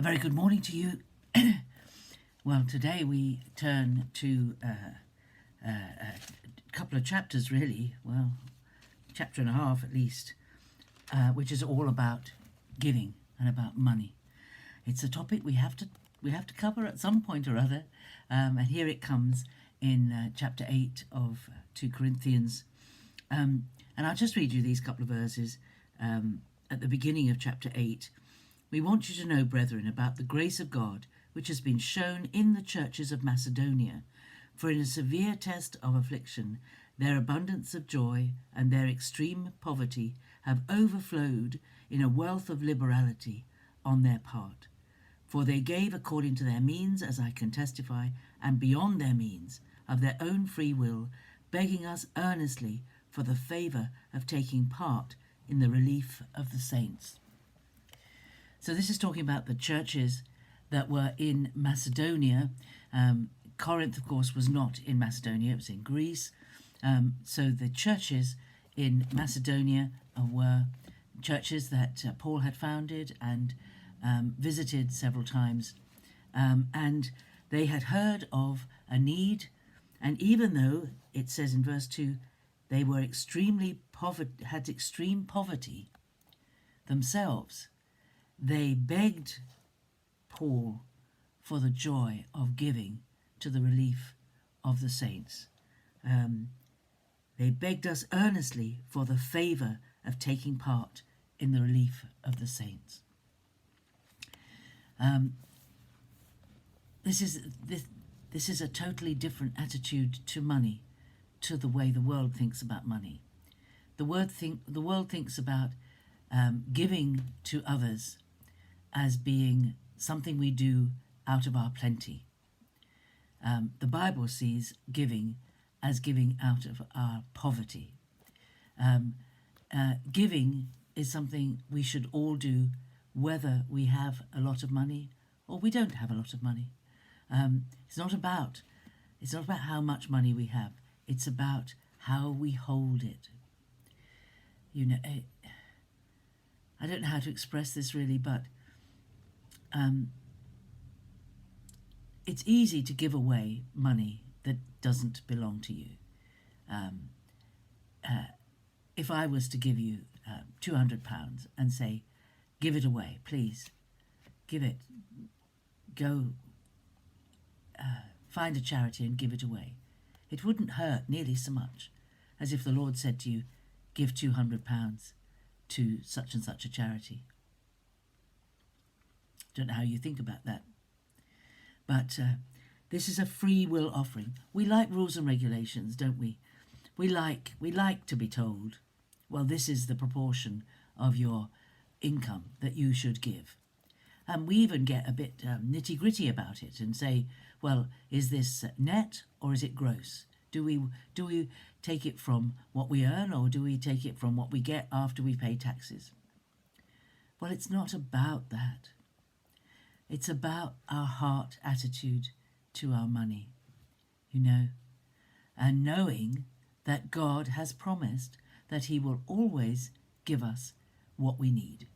very good morning to you. Well, today we turn to a couple of chapters, really. Well, chapter and a half at least, which is all about giving and about money. It's a topic we have to cover at some point or other, and here it comes in chapter 8 of 2 Corinthians. And I'll just read you these couple of verses at the beginning of chapter 8. We want you to know, brethren, about the grace of God, which has been shown in the churches of Macedonia. For in a severe test of affliction, their abundance of joy and their extreme poverty have overflowed in a wealth of liberality on their part. For they gave according to their means, as I can testify, and beyond their means, of their own free will, begging us earnestly for the favour of taking part in the relief of the saints. So this is talking about the churches that were in Macedonia. Corinth, of course, was not in Macedonia, it was in Greece. So the churches in Macedonia were churches that Paul had founded and visited several times. And they had heard of a need, and even though it says in verse 2, they were had extreme poverty themselves, they begged Paul for the joy of giving to the relief of the saints. They begged us earnestly for the favour of taking part in the relief of the saints. This is a totally different attitude to money, to the way the world thinks about money. The world thinks about giving to others as being something we do out of our plenty. The Bible sees giving as giving out of our poverty. Giving is something we should all do, whether we have a lot of money or we don't have a lot of money. It's not about how much money we have. It's about how we hold it. You know, I don't know how to express this really, but it's easy to give away money that doesn't belong to you. If I was to give you £200 and say, give it away, please, give it, go find a charity and give it away, it wouldn't hurt nearly so much as if the Lord said to you, give £200 to such and such a charity. Don't know how you think about that. But this is a free will offering. We like rules and regulations, don't we? We like to be told, well, this is the proportion of your income that you should give. And we even get a bit nitty-gritty about it and say, well, is this net or is it gross? Do we take it from what we earn, or do we take it from what we get after we pay taxes? Well, it's not about that. It's about our heart attitude to our money, you know, and knowing that God has promised that he will always give us what we need.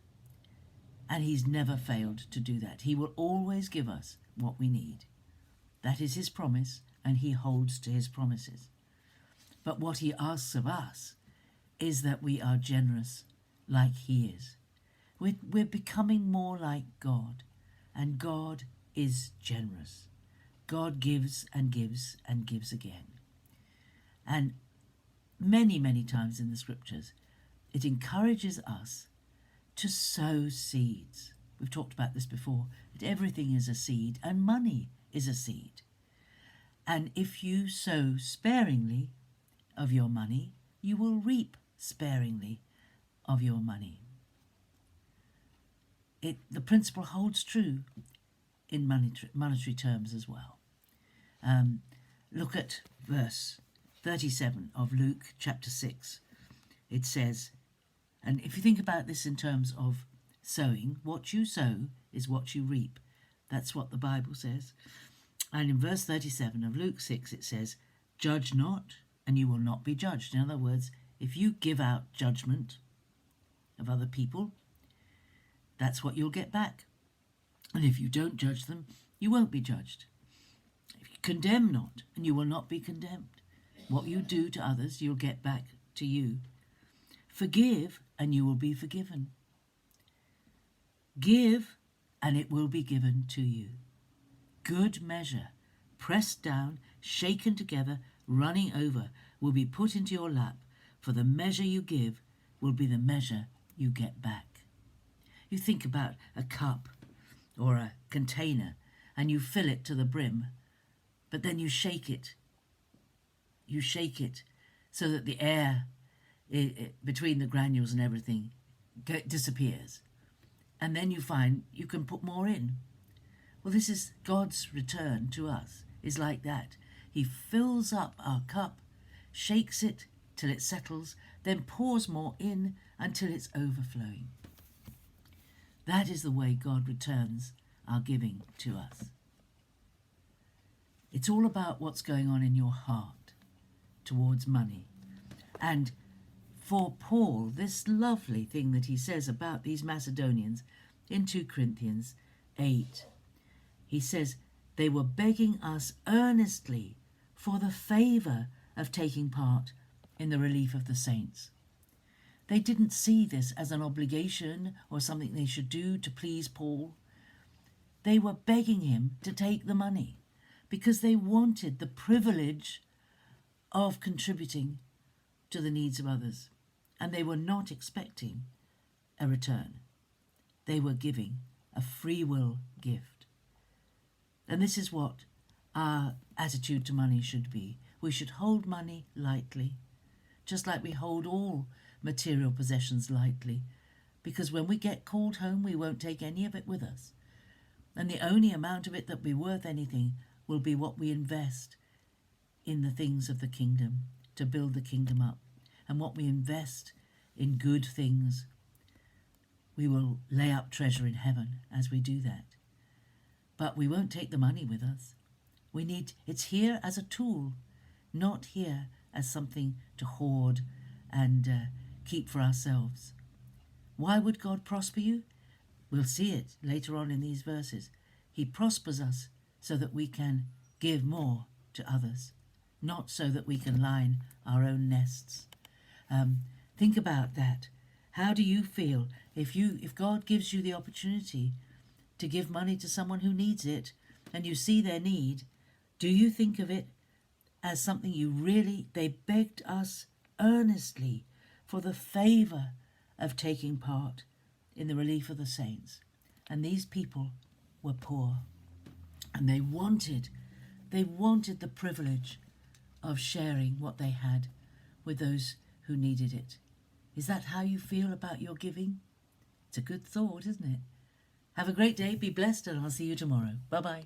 And he's never failed to do that. He will always give us what we need. That is his promise, and he holds to his promises. But what he asks of us is that we are generous like he is. We're becoming more like God. And God is generous. God gives and gives and gives again. And many, many times in the scriptures, it encourages us to sow seeds. We've talked about this before, that everything is a seed and money is a seed. And if you sow sparingly of your money, you will reap sparingly of your money. The principle holds true in monetary terms as well. Look at verse 37 of Luke chapter 6. It says, and if you think about this in terms of sowing, what you sow is what you reap. That's what the Bible says. And in verse 37 of Luke 6 it says, judge not, and you will not be judged. In other words, if you give out judgment of other people, that's what you'll get back. And if you don't judge them, you won't be judged. If you condemn not, and you will not be condemned. What you do to others, you'll get back to you. Forgive, and you will be forgiven. Give, and it will be given to you. Good measure, pressed down, shaken together, running over, will be put into your lap, for the measure you give will be the measure you get back. You think about a cup or a container, and you fill it to the brim, but then you shake it. You shake it so that the air between the granules and everything disappears. And then you find you can put more in. Well, this is God's return to us, is like that. He fills up our cup, shakes it till it settles, then pours more in until it's overflowing. That is the way God returns our giving to us. It's all about what's going on in your heart towards money. And for Paul, this lovely thing that he says about these Macedonians in 2 Corinthians 8, he says, they were begging us earnestly for the favour of taking part in the relief of the saints. They didn't see this as an obligation or something they should do to please Paul. They were begging him to take the money because they wanted the privilege of contributing to the needs of others. And they were not expecting a return. They were giving a free will gift. And this is what our attitude to money should be. We should hold money lightly, just like we hold all material possessions lightly, because when we get called home, we won't take any of it with us. And the only amount of it that will be worth anything will be what we invest in the things of the kingdom, to build the kingdom up. And what we invest in good things, we will lay up treasure in heaven as we do that. But we won't take the money with us. It's here as a tool, not here as something to hoard and keep for ourselves. Why would God prosper you? We'll see it later on in these verses. He prospers us so that we can give more to others, not so that we can line our own nests. Think about that. How do you feel if God gives you the opportunity to give money to someone who needs it and you see their need? Do you think of it as something they begged us earnestly for the favour of taking part in the relief of the saints? And these people were poor, and they wanted the privilege of sharing what they had with those who needed it. Is that how you feel about your giving? It's a good thought, isn't it? Have a great day, be blessed, and I'll see you tomorrow. Bye-bye.